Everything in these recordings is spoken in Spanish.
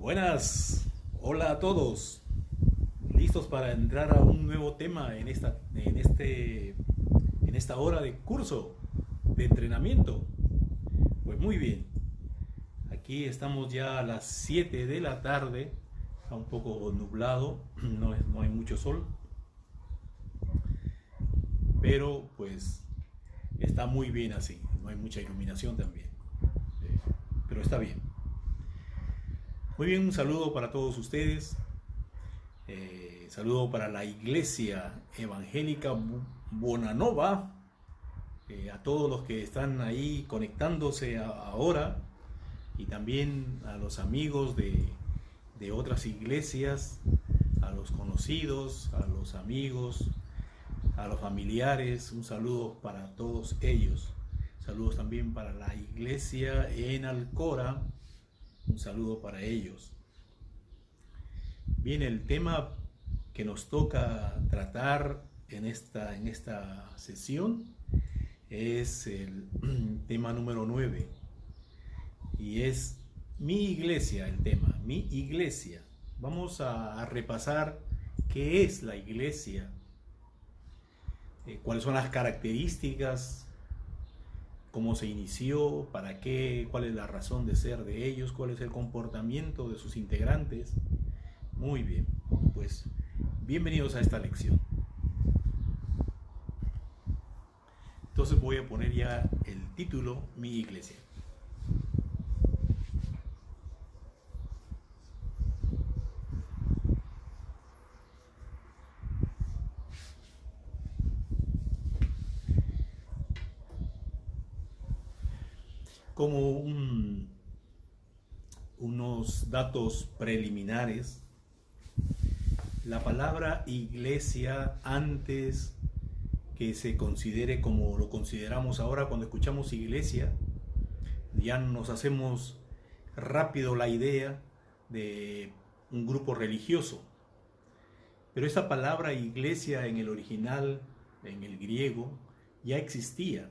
Buenas, hola a todos. ¿Listos para entrar a un nuevo tema en esta hora de curso de entrenamiento? Pues muy bien. Aquí estamos ya a las 7 de la tarde. Está un poco nublado, no hay mucho sol, pero pues está muy bien así. No hay mucha iluminación también, pero está bien. Muy bien, un saludo para todos ustedes. Saludo para la Iglesia Evangélica Bonanova, a todos los que están ahí conectándose ahora, y también a los amigos de otras iglesias, a los conocidos, a los amigos, a los familiares. Un saludo para todos ellos. Saludos también para la iglesia en Alcora. Un saludo para ellos. Bien, el tema que nos toca tratar en esta sesión es el tema número 9, y es mi iglesia. El tema, mi iglesia. Vamos a repasar qué es la iglesia, cuáles son las características, cómo se inició, para qué, cuál es la razón de ser de ellos, cuál es el comportamiento de sus integrantes. Muy bien, pues bienvenidos a esta lección. Entonces voy a poner ya el título, mi iglesia. Como unos datos preliminares, la palabra iglesia, antes que se considere como lo consideramos ahora cuando escuchamos iglesia, ya nos hacemos rápido la idea de un grupo religioso. Pero esa palabra iglesia en el original, en el griego, ya existía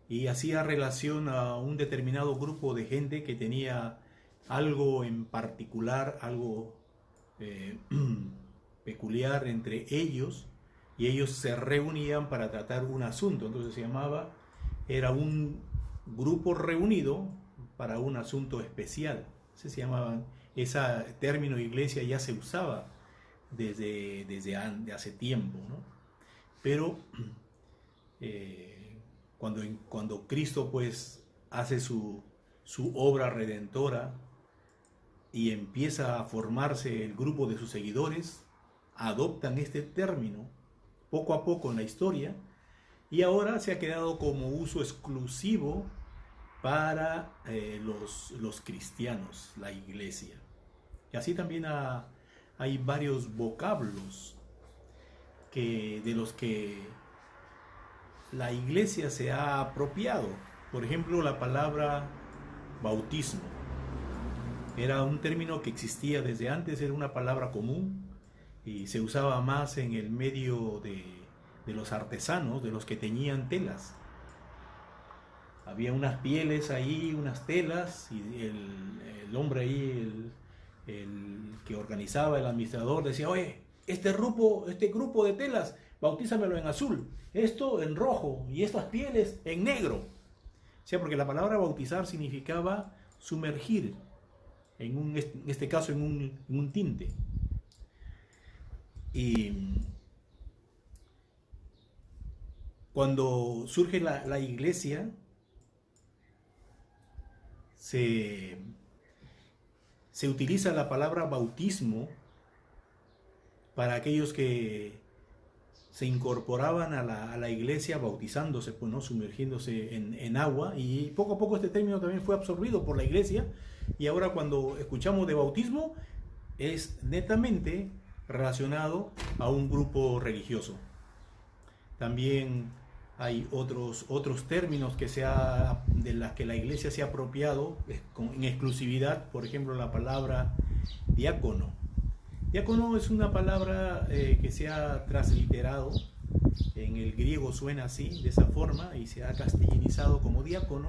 y hacía relación a un determinado grupo de gente que tenía algo en particular, algo peculiar entre ellos, y ellos se reunían para tratar un asunto. Entonces era un grupo reunido para un asunto especial. Se llamaban, ese término iglesia ya se usaba desde hace tiempo, ¿no? Pero cuando Cristo pues hace su obra redentora y empieza a formarse el grupo de sus seguidores, adoptan este término poco a poco en la historia, y ahora se ha quedado como uso exclusivo para los cristianos, la iglesia. Y así también hay varios vocablos de los que la iglesia se ha apropiado. Por ejemplo, la palabra bautismo era un término que existía desde antes, era una palabra común y se usaba más en el medio de los artesanos, de los que teñían telas. Había unas pieles ahí, unas telas, y el hombre ahí, el que organizaba, el administrador, decía: oye, este grupo de telas, bautízamelo en azul, esto en rojo y estas pieles en negro. O sea, porque la palabra bautizar significaba sumergir, en este caso en un tinte. Y cuando surge la iglesia, se utiliza la palabra bautismo para aquellos que se incorporaban a la iglesia bautizándose, pues, ¿no? Sumergiéndose en agua, y poco a poco este término también fue absorbido por la iglesia, y ahora cuando escuchamos de bautismo es netamente relacionado a un grupo religioso. También hay otros términos de las que la iglesia se ha apropiado en exclusividad. Por ejemplo, la palabra diácono. Diácono es una palabra que se ha transliterado. En el griego suena así, de esa forma, y se ha castellanizado como diácono.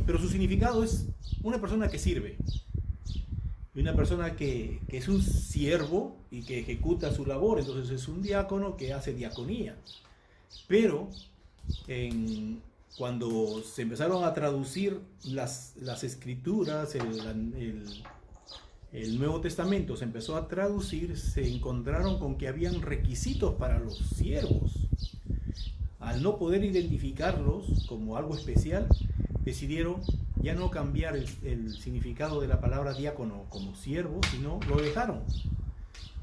Pero su significado es una persona que sirve. y una persona que es un siervo y que ejecuta su labor, entonces es un diácono que hace diaconía. Pero cuando se empezaron a traducir las escrituras, el Nuevo Testamento se empezó a traducir, se encontraron con que habían requisitos para los siervos. Al no poder identificarlos como algo especial, decidieron ya no cambiar el significado de la palabra diácono como siervo, sino lo dejaron.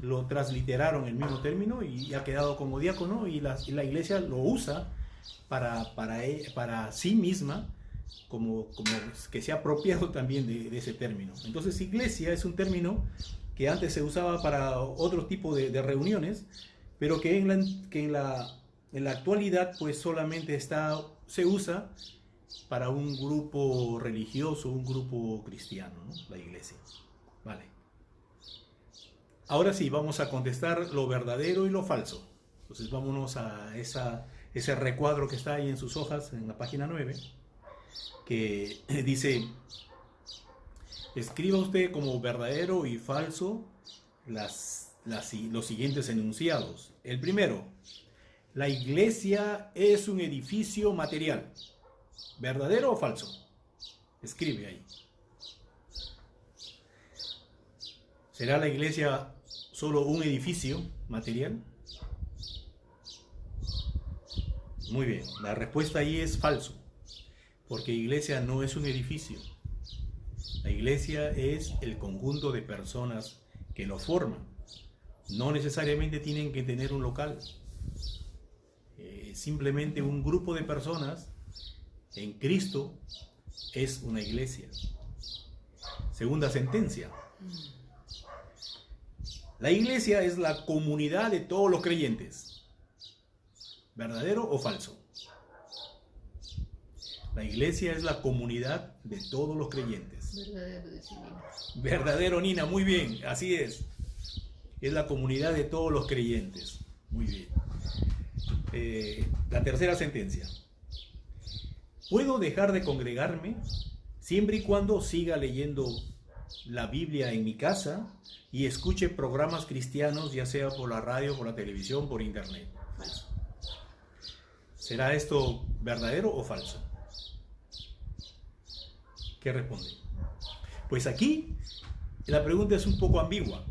Lo transliteraron el mismo término y ha quedado como diácono, y la iglesia lo usa para sí misma, como que se ha apropiado también de ese término. Entonces, iglesia es un término que antes se usaba para otro tipo de reuniones, pero que en la actualidad pues solamente se usa para un grupo religioso, un grupo cristiano, ¿no? La iglesia. Vale. Ahora sí, vamos a contestar lo verdadero y lo falso. Entonces vámonos a ese recuadro que está ahí en sus hojas, en la página 9, que dice: escriba usted como verdadero y falso los siguientes enunciados. El primero: la iglesia es un edificio material. ¿Verdadero o falso? Escribe ahí. ¿Será la iglesia solo un edificio material? Muy bien, la respuesta ahí es falso, porque iglesia no es un edificio. La iglesia es el conjunto de personas que lo forman. No necesariamente tienen que tener un local. Simplemente un grupo de personas en Cristo es una iglesia. Segunda sentencia: la iglesia es la comunidad de todos los creyentes. ¿Verdadero o falso? La iglesia es la comunidad de todos los creyentes. Verdadero, Nina, muy bien, así es. Es la comunidad de todos los creyentes. Muy bien. La tercera sentencia: ¿puedo dejar de congregarme siempre y cuando siga leyendo la Biblia en mi casa y escuche programas cristianos, ya sea por la radio, por la televisión, por internet? Falso. ¿Será esto verdadero o falso? ¿Qué responde? Pues aquí la pregunta es un poco ambigua,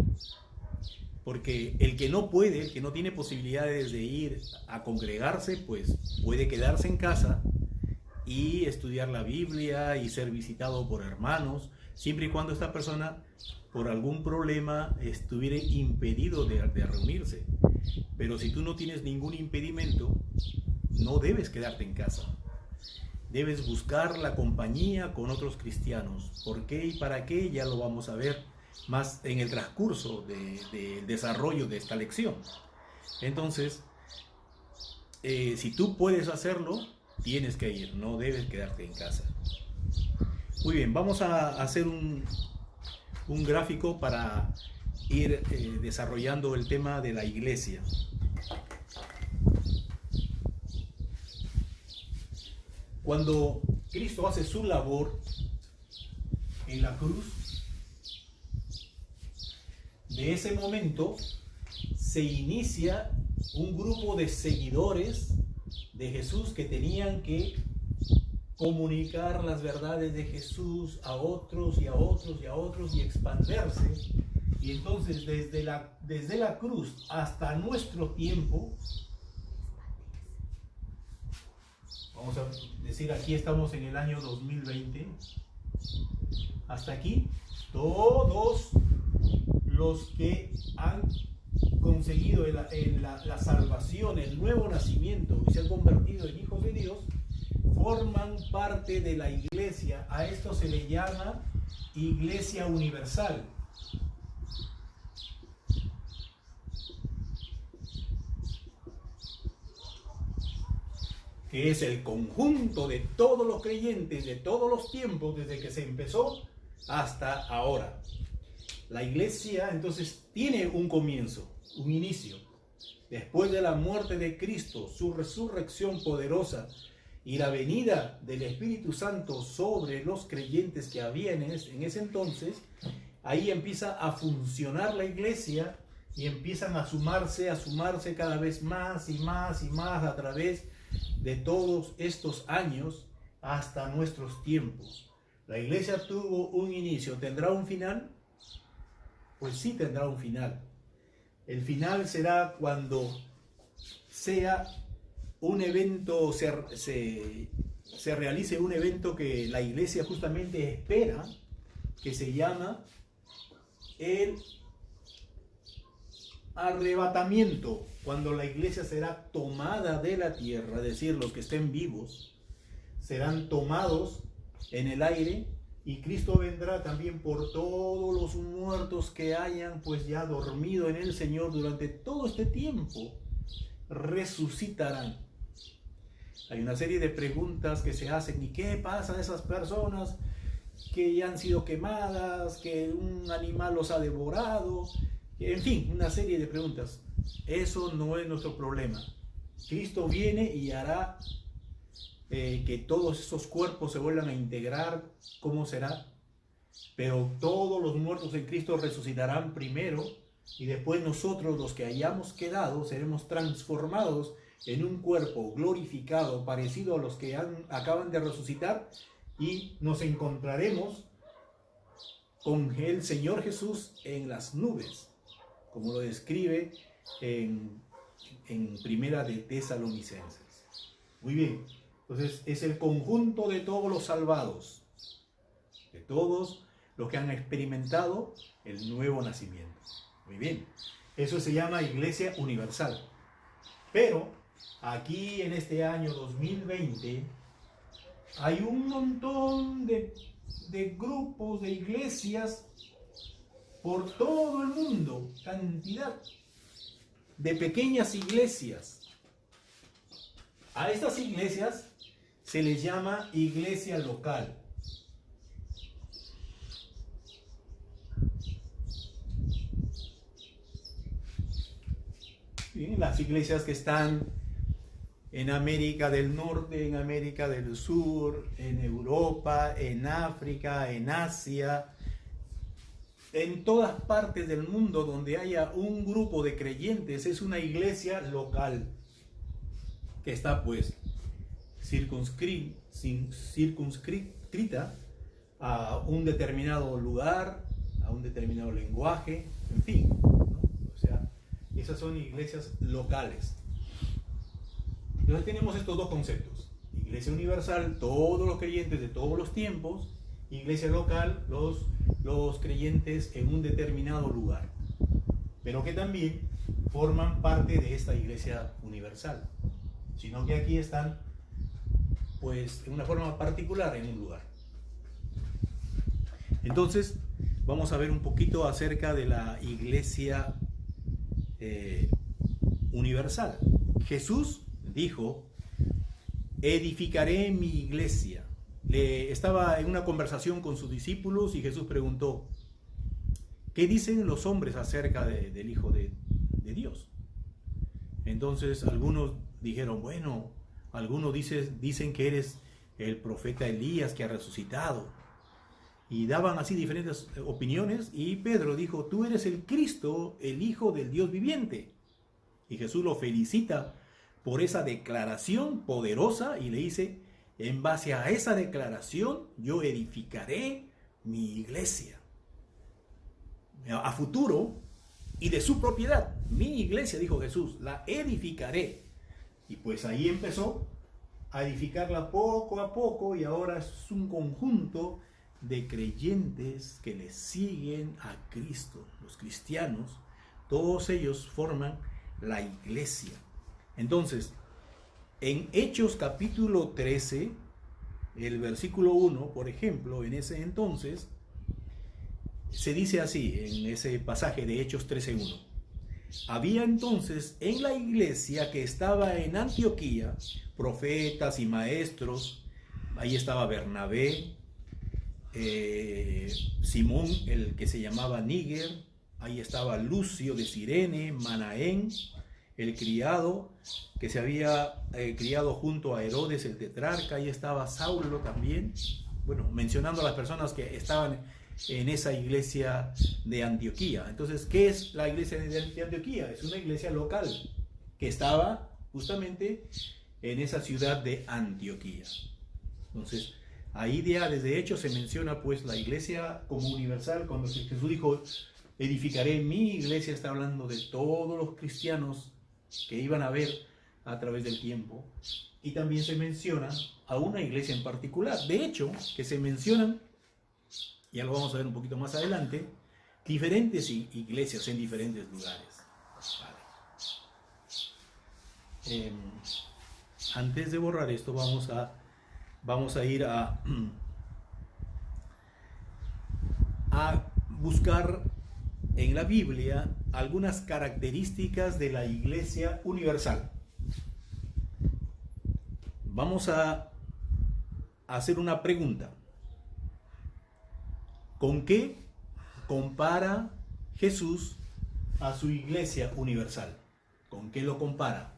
porque el que no puede, el que no tiene posibilidades de ir a congregarse, pues puede quedarse en casa y estudiar la Biblia y ser visitado por hermanos, siempre y cuando esta persona por algún problema estuviera impedido de reunirse. Pero si tú no tienes ningún impedimento, no debes quedarte en casa. Debes buscar la compañía con otros cristianos. ¿Por qué y para qué? Ya lo vamos a ver más en el transcurso del desarrollo de esta lección. Entonces, si tú puedes hacerlo, tienes que ir, no debes quedarte en casa. Muy bien, vamos a hacer un gráfico para ir desarrollando el tema de la iglesia. Cuando Cristo hace su labor en la cruz, de ese momento se inicia un grupo de seguidores de Jesús que tenían que comunicar las verdades de Jesús a otros y a otros y a otros y expandirse. Y entonces desde la cruz hasta nuestro tiempo, vamos a decir, aquí estamos en el año 2020, hasta aquí, todos los que han conseguido la salvación, el nuevo nacimiento y se han convertido en hijos de Dios, forman parte de la iglesia. A esto se le llama Iglesia Universal. Que es el conjunto de todos los creyentes de todos los tiempos, desde que se empezó hasta ahora. La iglesia entonces tiene un comienzo, un inicio. Después de la muerte de Cristo, su resurrección poderosa y la venida del Espíritu Santo sobre los creyentes que había en ese entonces, ahí empieza a funcionar la iglesia y empiezan a sumarse cada vez más y más y más a través de todos estos años hasta nuestros tiempos. La iglesia tuvo un inicio, ¿tendrá un final? Pues sí tendrá un final. El final será cuando sea un evento, se realice un evento que la iglesia justamente espera, que se llama el arrebatamiento, cuando la iglesia será tomada de la tierra, es decir, los que estén vivos serán tomados en el aire, y Cristo vendrá también por todos los muertos que hayan pues ya dormido en el Señor durante todo este tiempo, resucitarán. Hay una serie de preguntas que se hacen: ¿y qué pasa a esas personas que ya han sido quemadas, que un animal los ha devorado? En fin, una serie de preguntas. Eso no es nuestro problema. Cristo viene y hará que todos esos cuerpos se vuelvan a integrar. ¿Cómo será? Pero todos los muertos en Cristo resucitarán primero, y después nosotros, los que hayamos quedado, seremos transformados en un cuerpo glorificado parecido a los que acaban de resucitar, y nos encontraremos con el Señor Jesús en las nubes, como lo describe en Primera de Tesalonicenses. Muy bien, entonces es el conjunto de todos los salvados, de todos los que han experimentado el nuevo nacimiento. Muy bien, eso se llama Iglesia Universal. Pero aquí en este año 2020 hay un montón de grupos, de iglesias por todo el mundo, cantidad de pequeñas iglesias. A estas iglesias se les llama iglesia local. Bien, las iglesias que están en América del Norte, en América del Sur, en Europa, en África, en Asia, en todas partes del mundo donde haya un grupo de creyentes, es una iglesia local que está pues circunscrita a un determinado lugar, a un determinado lenguaje, en fin, ¿no? O sea, esas son iglesias locales. Entonces tenemos estos dos conceptos: iglesia universal, todos los creyentes de todos los tiempos; iglesia local, los creyentes en un determinado lugar, pero que también forman parte de esta iglesia universal, sino que aquí están pues en una forma particular en un lugar. Entonces vamos a ver un poquito acerca de la iglesia universal. Jesús dijo: edificaré mi iglesia. Estaba en una conversación con sus discípulos y Jesús preguntó: ¿qué dicen los hombres acerca del Hijo de Dios? Entonces algunos dijeron: bueno, algunos dicen que eres el profeta Elías que ha resucitado. Y daban así diferentes opiniones, y Pedro dijo: tú eres el Cristo, el Hijo del Dios viviente. Y Jesús lo felicita por esa declaración poderosa y le dice: en base a esa declaración yo edificaré mi iglesia a futuro y de su propiedad. Mi iglesia, dijo Jesús, la edificaré. Y pues ahí empezó a edificarla poco a poco, y ahora es un conjunto de creyentes que le siguen a Cristo. Los cristianos, todos ellos forman la iglesia. Entonces, en Hechos capítulo 13, el versículo 1, por ejemplo, en ese entonces, se dice así, en ese pasaje de Hechos 13:1: había entonces en la iglesia que estaba en Antioquía profetas y maestros. Ahí estaba Bernabé, Simón, el que se llamaba Níger, ahí estaba Lucio de Cirene, Manaén, el criado que se había criado junto a Herodes el tetrarca, ahí estaba Saulo también. Bueno, mencionando a las personas que estaban en esa iglesia de Antioquía. Entonces, ¿qué es la iglesia de Antioquía? Es una iglesia local que estaba justamente en esa ciudad de Antioquía. Entonces, ahí desde hecho se menciona pues la iglesia como universal. Cuando Jesús dijo, edificaré mi iglesia, está hablando de todos los cristianos que iban a ver a través del tiempo. Y también se menciona a una iglesia en particular. De hecho, que se mencionan, ya lo vamos a ver un poquito más adelante, diferentes iglesias en diferentes lugares. Vale. Antes de borrar esto, vamos a ir a buscar en la Biblia algunas características de la iglesia universal. Vamos a hacer una pregunta. ¿Con qué compara Jesús a su iglesia universal? ¿Con qué lo compara?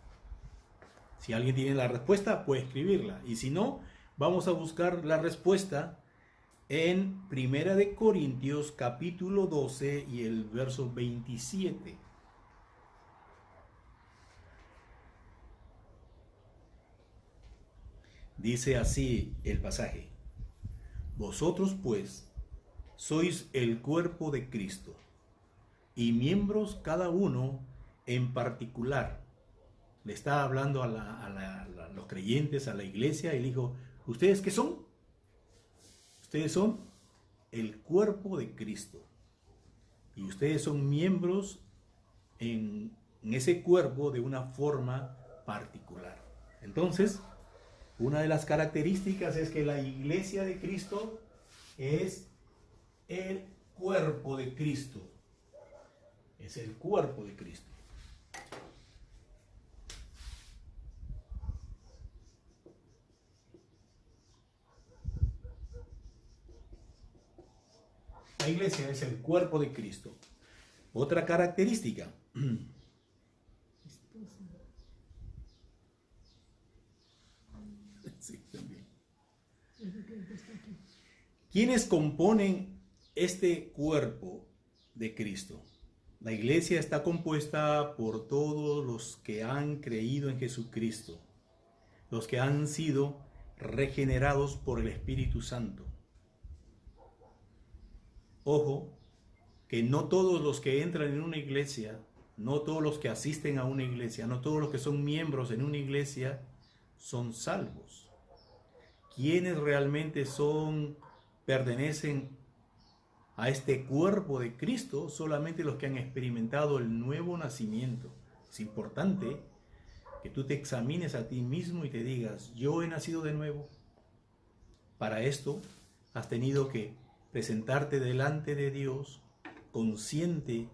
Si alguien tiene la respuesta, puede escribirla. Y si no, vamos a buscar la respuesta en 1 de Corintios capítulo 12 y el verso 27. Dice así el pasaje: vosotros pues sois el cuerpo de Cristo y miembros cada uno en particular. Le está hablando a los creyentes, a la iglesia, y le dijo, ¿ustedes qué son? Ustedes son el cuerpo de Cristo y ustedes son miembros en ese cuerpo de una forma particular. Entonces, una de las características es que la iglesia de Cristo es el cuerpo de Cristo. Es el cuerpo de Cristo. La iglesia es el cuerpo de Cristo. Otra característica. Sí, también. ¿Quiénes componen este cuerpo de Cristo? La iglesia está compuesta por todos los que han creído en Jesucristo, los que han sido regenerados por el Espíritu Santo. Ojo, que no todos los que entran en una iglesia, no todos los que asisten a una iglesia, no todos los que son miembros en una iglesia son salvos. ¿Quiénes realmente pertenecen a este cuerpo de Cristo? Solamente los que han experimentado el nuevo nacimiento. Es importante que tú te examines a ti mismo y te digas, yo he nacido de nuevo. Para esto has tenido que presentarte delante de Dios consciente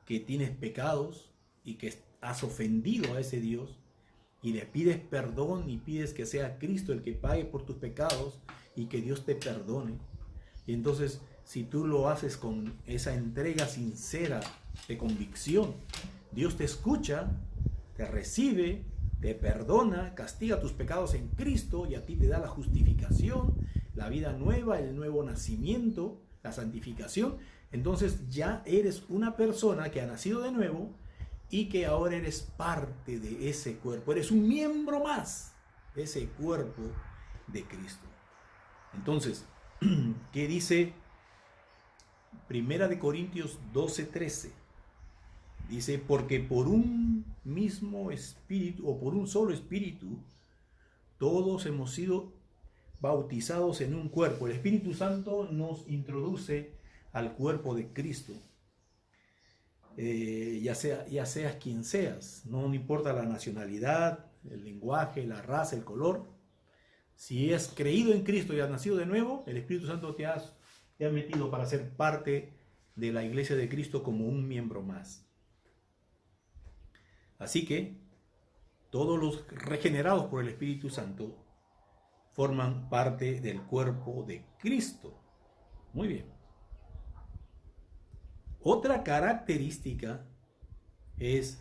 que tienes pecados y que has ofendido a ese Dios, y le pides perdón y pides que sea Cristo el que pague por tus pecados y que Dios te perdone. Y entonces, si tú lo haces con esa entrega sincera de convicción, Dios te escucha, te recibe, te perdona, castiga tus pecados en Cristo y a ti te da la justificación, la vida nueva, el nuevo nacimiento, la santificación. Entonces ya eres una persona que ha nacido de nuevo y que ahora eres parte de ese cuerpo. Eres un miembro más de ese cuerpo de Cristo. Entonces, ¿qué dice 1 de Corintios 12:13? Dice, porque por un mismo espíritu o por un solo espíritu, todos hemos sido bautizados en un cuerpo. El Espíritu Santo nos introduce al cuerpo de Cristo. Ya seas quien seas, no importa la nacionalidad, el lenguaje, la raza, el color. Si has creído en Cristo y has nacido de nuevo, el Espíritu Santo te ha metido para ser parte de la iglesia de Cristo como un miembro más. Así que todos los regenerados por el Espíritu Santo forman parte del cuerpo de Cristo. Muy bien. Otra característica es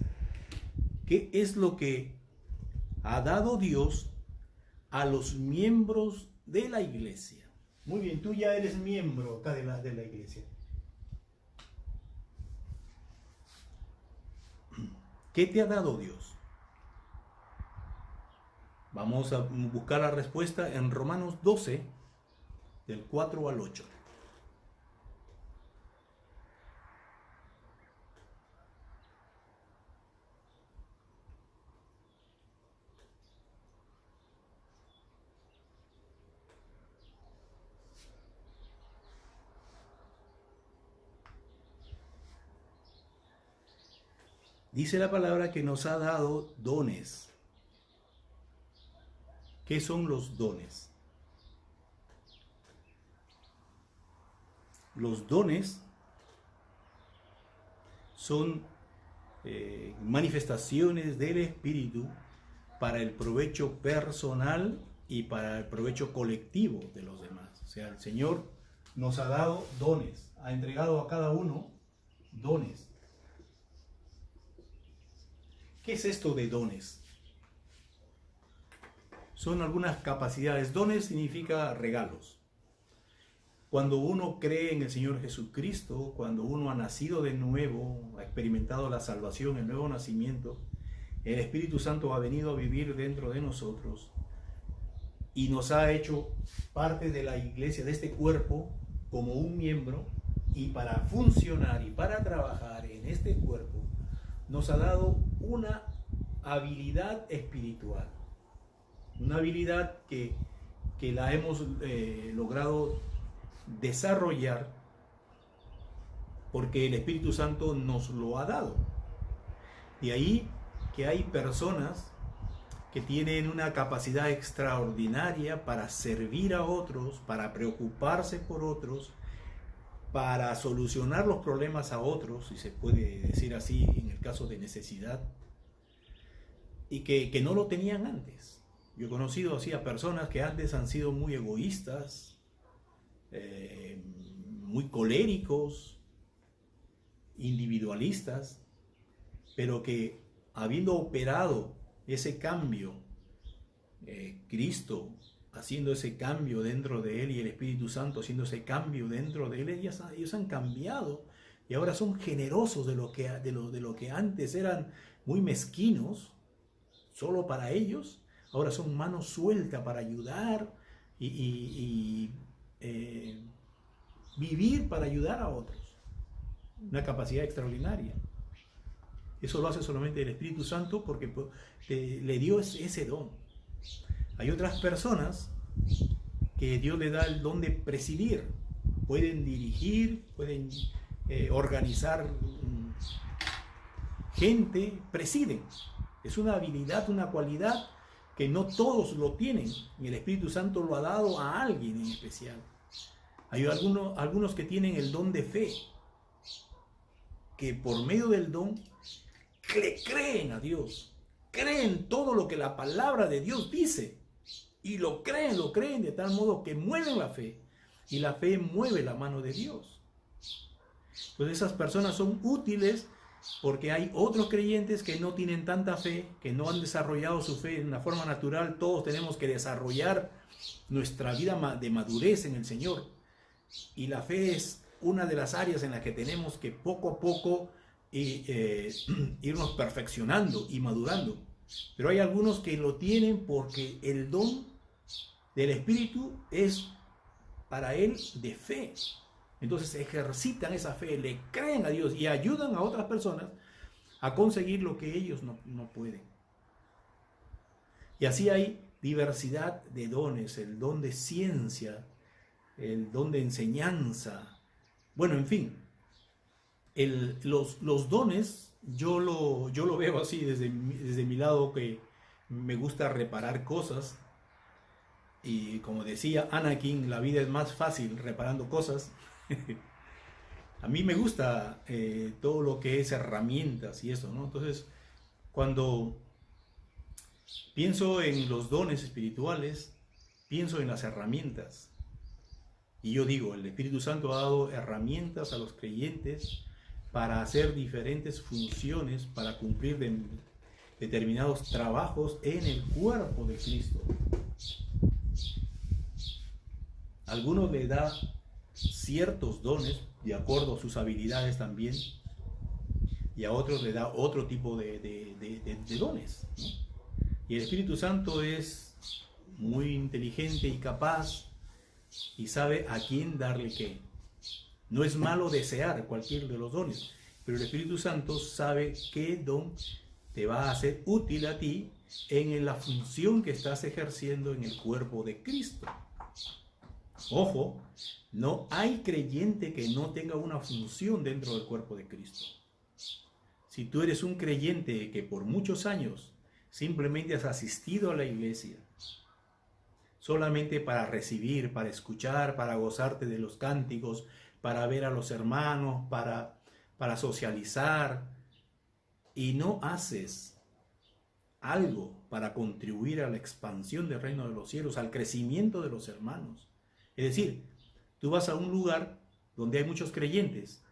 qué es lo que ha dado Dios a los miembros de la iglesia. Muy bien, tú ya eres miembro acá de la iglesia. ¿Qué te ha dado Dios? Vamos a buscar la respuesta en Romanos 12, del 4 al 8. Dice la palabra que nos ha dado dones. ¿Qué son los dones? Los dones son manifestaciones del Espíritu para el provecho personal y para el provecho colectivo de los demás. O sea, el Señor nos ha dado dones, ha entregado a cada uno dones. ¿Qué es esto de dones? Son algunas capacidades. Dones significa regalos. Cuando uno cree en el Señor Jesucristo, cuando uno ha nacido de nuevo, ha experimentado la salvación, el nuevo nacimiento, el Espíritu Santo ha venido a vivir dentro de nosotros y nos ha hecho parte de la iglesia, de este cuerpo, como un miembro, y para funcionar y para trabajar en este cuerpo, nos ha dado una habilidad espiritual, una habilidad que la hemos logrado desarrollar porque el Espíritu Santo nos lo ha dado. De ahí que hay personas que tienen una capacidad extraordinaria para servir a otros, para preocuparse por otros, para solucionar los problemas a otros, si se puede decir así, en el caso de necesidad, y que no lo tenían antes. Yo he conocido así a personas que antes han sido muy egoístas, muy coléricos, individualistas, pero que habiendo operado ese cambio, Cristo haciendo ese cambio dentro de él y el Espíritu Santo haciendo ese cambio dentro de él, ellos han cambiado y ahora son generosos de lo que antes eran muy mezquinos, solo para ellos. Ahora son manos sueltas para ayudar y vivir para ayudar a otros. Una capacidad extraordinaria. Eso lo hace solamente el Espíritu Santo porque le dio ese don. Hay otras personas que Dios le da el don de presidir. Pueden dirigir, pueden organizar gente, presiden. Es una habilidad, una cualidad que no todos lo tienen. Y el Espíritu Santo lo ha dado a alguien en especial. Hay algunos que tienen el don de fe, que por medio del don creen a Dios, creen todo lo que la palabra de Dios dice y lo creen de tal modo que mueven la fe y la fe mueve la mano de Dios. Entonces esas personas son útiles porque hay otros creyentes que no tienen tanta fe, que no han desarrollado su fe de una forma natural. Todos tenemos que desarrollar nuestra vida de madurez en el Señor y la fe es una de las áreas en las que tenemos que poco a poco irnos perfeccionando y madurando. Pero hay algunos que lo tienen porque el don del Espíritu es para él de fe. Entonces ejercitan esa fe, le creen a Dios y ayudan a otras personas a conseguir lo que ellos no pueden. Y así hay diversidad de dones, el don de ciencia, el don de enseñanza. Bueno, en fin, los dones yo lo veo así desde mi lado, que me gusta reparar cosas. Y como decía Anakin, la vida es más fácil reparando cosas. A mí me gusta todo lo que es herramientas y eso, ¿no? Entonces, cuando pienso en los dones espirituales, pienso en las herramientas. Y yo digo, el Espíritu Santo ha dado herramientas a los creyentes para hacer diferentes funciones, para cumplir determinados trabajos en el cuerpo de Cristo. algunos le da ciertos dones de acuerdo a sus habilidades también, y a otros le da otro tipo de dones, ¿no? Y el Espíritu Santo es muy inteligente y capaz y sabe a quién darle qué. No es malo desear cualquier de los dones, pero el Espíritu Santo sabe qué don te va a ser útil a ti en la función que estás ejerciendo en el cuerpo de Cristo. Ojo, no hay creyente que no tenga una función dentro del cuerpo de Cristo. Si tú eres un creyente que por muchos años simplemente has asistido a la iglesia solamente para recibir, para escuchar, para gozarte de los cánticos, para ver a los hermanos, para socializar, y no haces algo para contribuir a la expansión del reino de los cielos, al crecimiento de los hermanos. Es decir, tú vas a un lugar donde hay muchos creyentes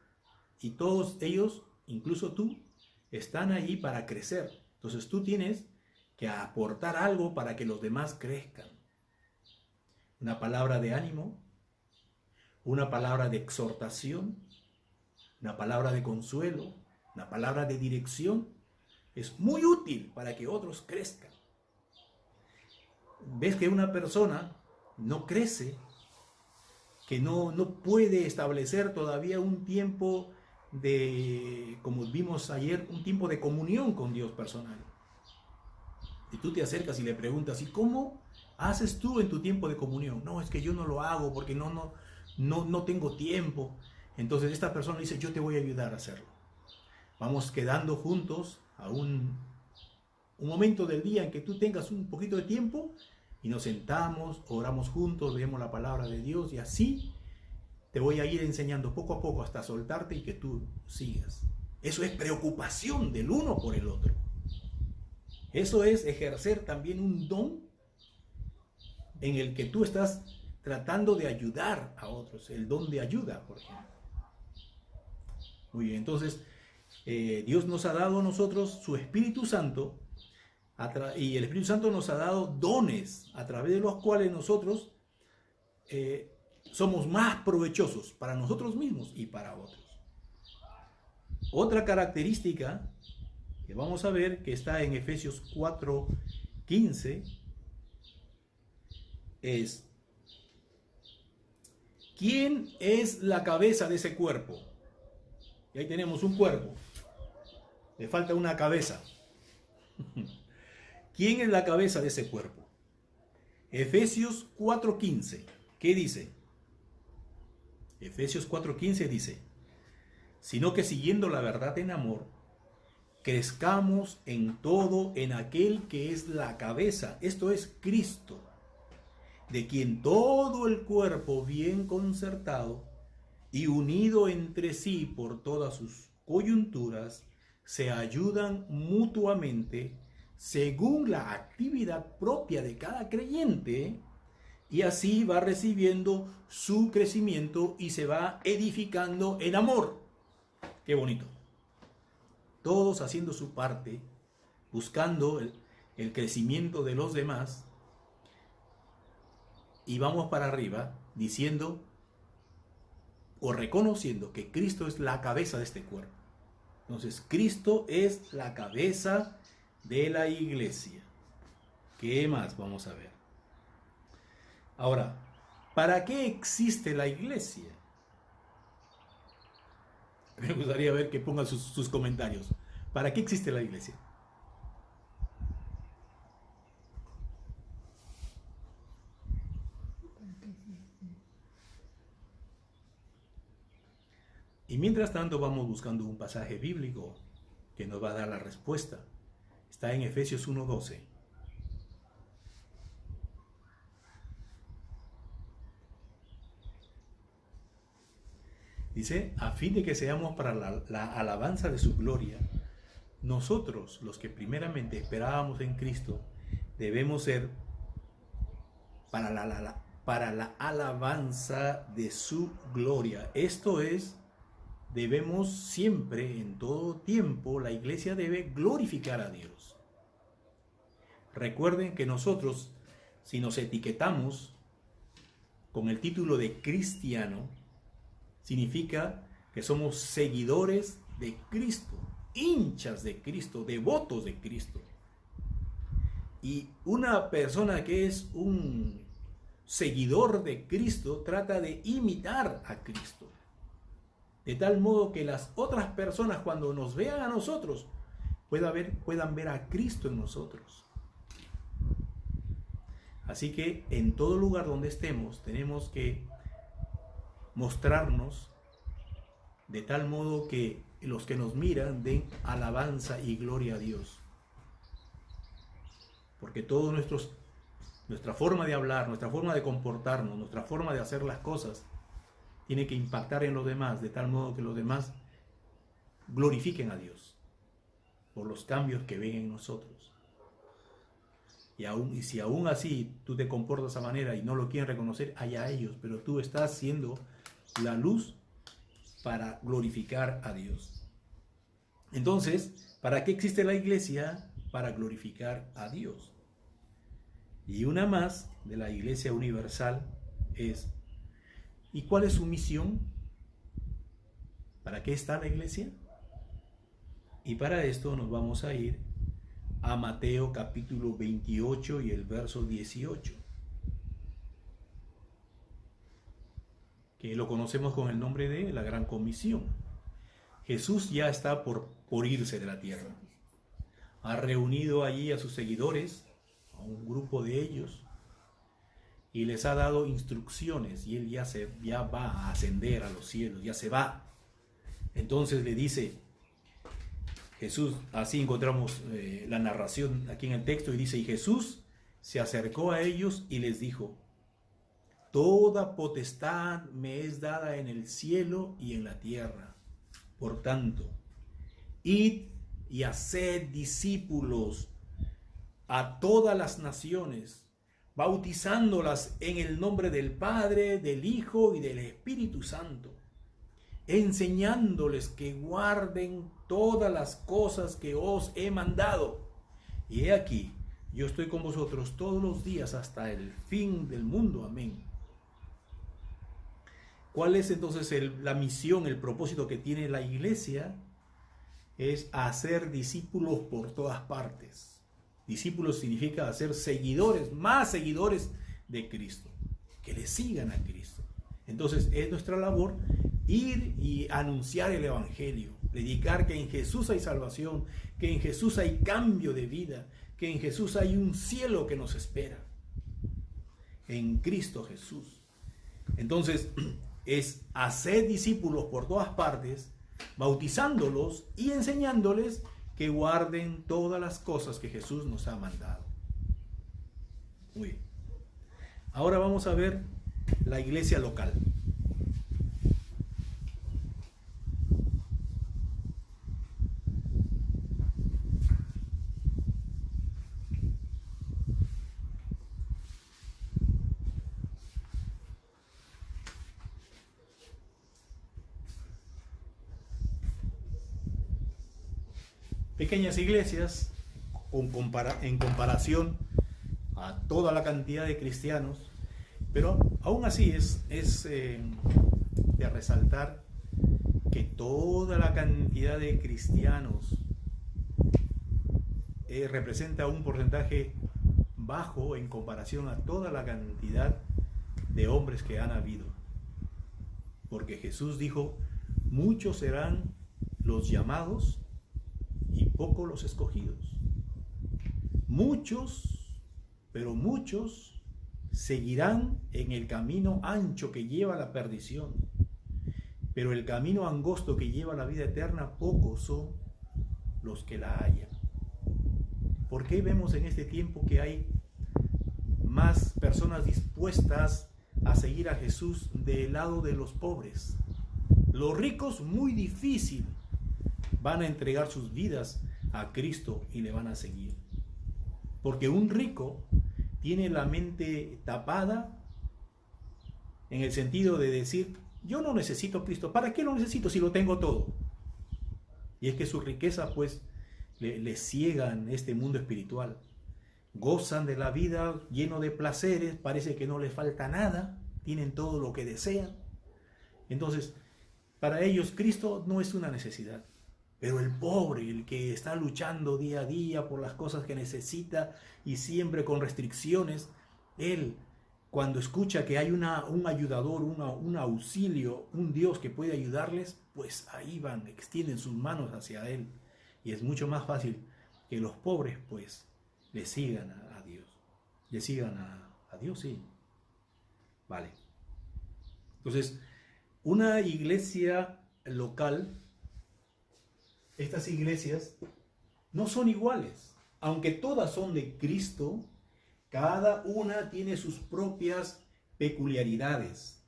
y todos ellos, incluso tú, están ahí para crecer. Entonces tú tienes que aportar algo para que los demás crezcan. Una palabra de ánimo, una palabra de exhortación, una palabra de consuelo, una palabra de dirección, es muy útil para que otros crezcan. Ves que una persona no crece, que no puede establecer todavía un tiempo de, como vimos ayer, un tiempo de comunión con Dios personal. Y tú te acercas y le preguntas, ¿y cómo haces tú en tu tiempo de comunión? No, es que yo no lo hago porque no tengo tiempo. Entonces esta persona dice, yo te voy a ayudar a hacerlo. Vamos quedando juntos a un momento del día en que tú tengas un poquito de tiempo y nos sentamos, oramos juntos, leemos la palabra de Dios y así te voy a ir enseñando poco a poco hasta soltarte y que tú sigas. Eso es preocupación del uno por el otro. Eso es ejercer también un don en el que tú estás tratando de ayudar a otros, el don de ayuda, por ejemplo. Muy bien, entonces Dios nos ha dado a nosotros su Espíritu Santo y el Espíritu Santo nos ha dado dones a través de los cuales nosotros somos más provechosos para nosotros mismos y para otros. Otra característica que vamos a ver que está en Efesios 4:15 es: ¿quién es la cabeza de ese cuerpo? Y ahí tenemos un cuerpo, le falta una cabeza. ¿Quién es la cabeza de ese cuerpo? Efesios 4:15, ¿qué dice? Efesios 4:15 dice: sino que siguiendo la verdad en amor, crezcamos en todo en aquel que es la cabeza, esto es Cristo, de quien todo el cuerpo bien concertado y unido entre sí por todas sus coyunturas, se ayudan mutuamente según la actividad propia de cada creyente, y así va recibiendo su crecimiento y se va edificando en amor. Qué bonito. Todos haciendo su parte, buscando el crecimiento de los demás, y vamos para arriba diciendo o reconociendo que Cristo es la cabeza de este cuerpo. Entonces, Cristo es la cabeza de la iglesia. ¿Qué más vamos a ver? Ahora, ¿para qué existe la iglesia? Me gustaría ver que pongan sus comentarios. ¿Para qué existe la iglesia? Y mientras tanto vamos buscando un pasaje bíblico que nos va a dar la respuesta. Está en Efesios 1:12. Dice, a fin de que seamos para la alabanza de su gloria, nosotros, los que primeramente esperábamos en Cristo, debemos ser para la alabanza de su gloria. Esto es, debemos siempre, en todo tiempo, la iglesia debe glorificar a Dios. Recuerden que nosotros, si nos etiquetamos con el título de cristiano significa que somos seguidores de Cristo, hinchas de Cristo, devotos de Cristo. Y una persona que es un seguidor de Cristo trata de imitar a Cristo, de tal modo que las otras personas, cuando nos vean a nosotros, puedan ver a Cristo en nosotros. Así que en todo lugar donde estemos tenemos que mostrarnos de tal modo que los que nos miran den alabanza y gloria a Dios. Porque todo nuestra forma de hablar, nuestra forma de comportarnos, nuestra forma de hacer las cosas tiene que impactar en los demás, de tal modo que los demás glorifiquen a Dios por los cambios que ven en nosotros. Y si aún así tú te comportas de esa manera y no lo quieren reconocer, allá ellos, pero tú estás siendo la luz para glorificar a Dios. Entonces, ¿para qué existe la iglesia? Para glorificar a Dios. Y una más de la Iglesia Universal es, ¿y cuál es su misión? ¿Para qué está la iglesia? Y para esto nos vamos a ir a Mateo capítulo 28 y el verso 18, que lo conocemos con el nombre de la Gran Comisión. Jesús ya está por irse de la tierra. Ha reunido allí a sus seguidores, a un grupo de ellos, y les ha dado instrucciones, y él ya va a ascender a los cielos, ya se va. Entonces le dice Jesús, así encontramos la narración aquí en el texto, y dice, y Jesús se acercó a ellos y les dijo, toda potestad me es dada en el cielo y en la tierra. Por tanto, id y haced discípulos a todas las naciones, bautizándolas en el nombre del Padre, del Hijo y del Espíritu Santo, enseñándoles que guarden todas las cosas que os he mandado. Y he aquí, yo estoy con vosotros todos los días hasta el fin del mundo. Amén. ¿Cuál es entonces la misión, el propósito que tiene la iglesia? Es hacer discípulos por todas partes. Discípulos significa hacer seguidores, más seguidores de Cristo, que le sigan a Cristo. Entonces es nuestra labor ir y anunciar el Evangelio, predicar que en Jesús hay salvación, que en Jesús hay cambio de vida, que en Jesús hay un cielo que nos espera, en Cristo Jesús. Entonces es hacer discípulos por todas partes, bautizándolos y enseñándoles que guarden todas las cosas que Jesús nos ha mandado. Muy bien. Ahora vamos a ver la iglesia local. Pequeñas iglesias en comparación a toda la cantidad de cristianos, pero aún así es de resaltar que toda la cantidad de cristianos representa un porcentaje bajo en comparación a toda la cantidad de hombres que han habido, porque Jesús dijo, muchos serán los llamados y pocos los escogidos. Muchos, pero muchos seguirán en el camino ancho que lleva a la perdición, pero el camino angosto que lleva a la vida eterna, pocos son los que la hallan. ¿Por qué vemos en este tiempo que hay más personas dispuestas a seguir a Jesús del lado de los pobres? Los ricos, muy difícil, van a entregar sus vidas a Cristo y le van a seguir. Porque un rico tiene la mente tapada en el sentido de decir, yo no necesito a Cristo. ¿Para qué lo necesito si lo tengo todo? Y es que su riqueza pues le ciega en este mundo espiritual. Gozan de la vida lleno de placeres, parece que no le falta nada, tienen todo lo que desean. Entonces, para ellos Cristo no es una necesidad. Pero el pobre, el que está luchando día a día por las cosas que necesita y siempre con restricciones, él, cuando escucha que hay un ayudador, un auxilio, un Dios que puede ayudarles, pues ahí van, extienden sus manos hacia él. Y es mucho más fácil que los pobres, pues, le sigan a Dios. Le sigan a Dios, sí. Vale. Entonces, una iglesia local, estas iglesias no son iguales. Aunque todas son de Cristo, cada una tiene sus propias peculiaridades.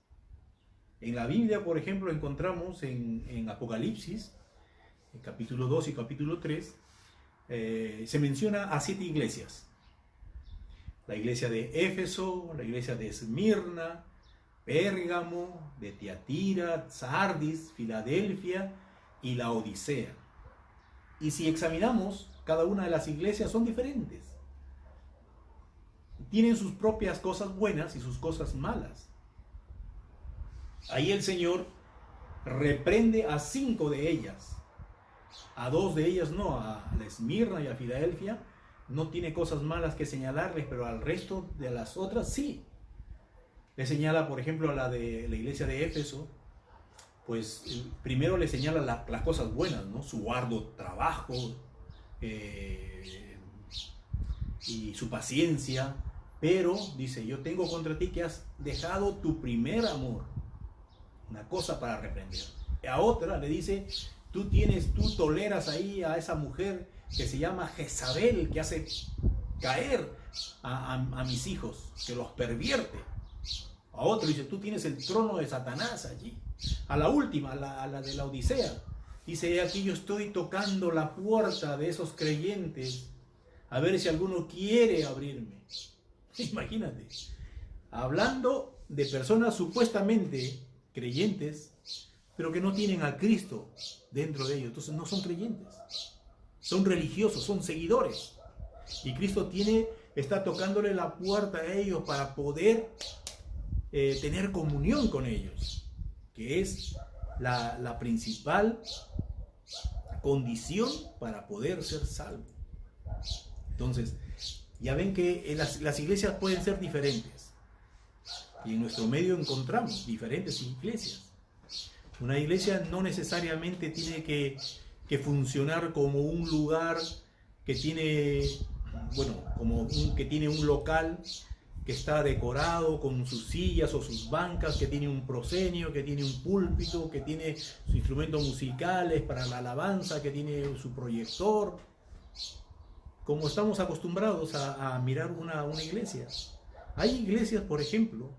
En la Biblia, por ejemplo, encontramos en Apocalipsis, en capítulo 2 y capítulo 3, se menciona a 7 iglesias. La iglesia de Éfeso, la iglesia de Esmirna, Pérgamo, de Tiatira, Sardis, Filadelfia y la Odisea. Y si examinamos, cada una de las iglesias son diferentes. Tienen sus propias cosas buenas y sus cosas malas. Ahí el Señor reprende a 5 de ellas. A 2 de ellas no, a la Esmirna y a Filadelfia no tiene cosas malas que señalarles, pero al resto de las otras sí. Le señala, por ejemplo, a la de la iglesia de Éfeso, pues primero le señala las cosas buenas, ¿no? Su arduo trabajo y su paciencia, pero dice, yo tengo contra ti que has dejado tu primer amor. Una cosa para reprender. A otra le dice, tú toleras ahí a esa mujer que se llama Jezabel, que hace caer a mis hijos, que los pervierte. A otro dice, tú tienes el trono de Satanás allí. A la última, a la de la Odisea, dice, aquí yo estoy tocando la puerta de esos creyentes, a ver si alguno quiere abrirme. Imagínate, hablando de personas supuestamente creyentes, pero que no tienen a Cristo dentro de ellos. Entonces no son creyentes, son religiosos, son seguidores. Y Cristo está tocándole la puerta a ellos para poder tener comunión con ellos, que es la principal condición para poder ser salvo. Entonces, ya ven que las iglesias pueden ser diferentes. Y en nuestro medio encontramos diferentes iglesias. Una iglesia no necesariamente tiene que funcionar como un lugar que tiene, que tiene un local que está decorado con sus sillas o sus bancas, que tiene un proscenio, que tiene un púlpito, que tiene sus instrumentos musicales para la alabanza, que tiene su proyector, como estamos acostumbrados a mirar una iglesia. Hay iglesias, por ejemplo,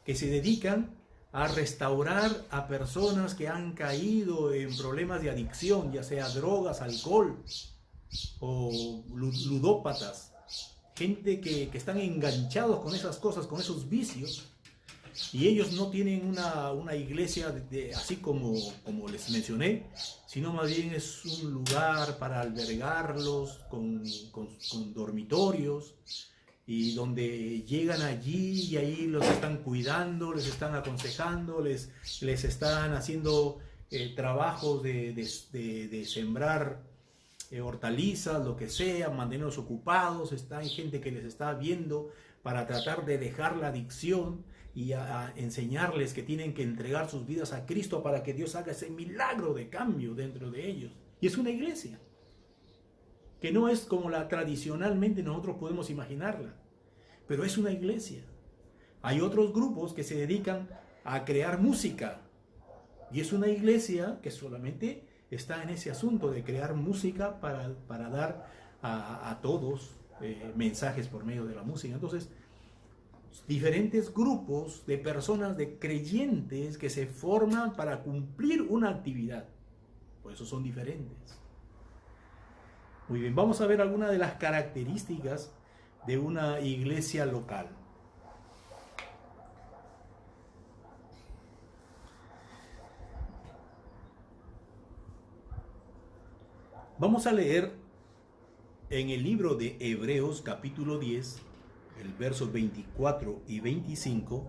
que se dedican a restaurar a personas que han caído en problemas de adicción, ya sea drogas, alcohol o ludópatas. Gente que están enganchados con esas cosas, con esos vicios, y ellos no tienen una iglesia así como les mencioné, sino más bien es un lugar para albergarlos con dormitorios, y donde llegan allí y ahí los están cuidando, les están aconsejando, les están haciendo trabajos de sembrar hortalizas, lo que sea, mantenerlos ocupados. Hay gente que les está viendo para tratar de dejar la adicción y a enseñarles que tienen que entregar sus vidas a Cristo para que Dios haga ese milagro de cambio dentro de ellos. Y es una iglesia que no es como la tradicionalmente nosotros podemos imaginarla, pero es una iglesia. Hay otros grupos que se dedican a crear música y es una iglesia que solamente está en ese asunto de crear música para dar a todos mensajes por medio de la música. Entonces, diferentes grupos de personas, de creyentes que se forman para cumplir una actividad. Por eso son diferentes. Muy bien, vamos a ver algunas de las características de una iglesia local. Vamos a leer en el libro de Hebreos capítulo 10, el versos 24 y 25,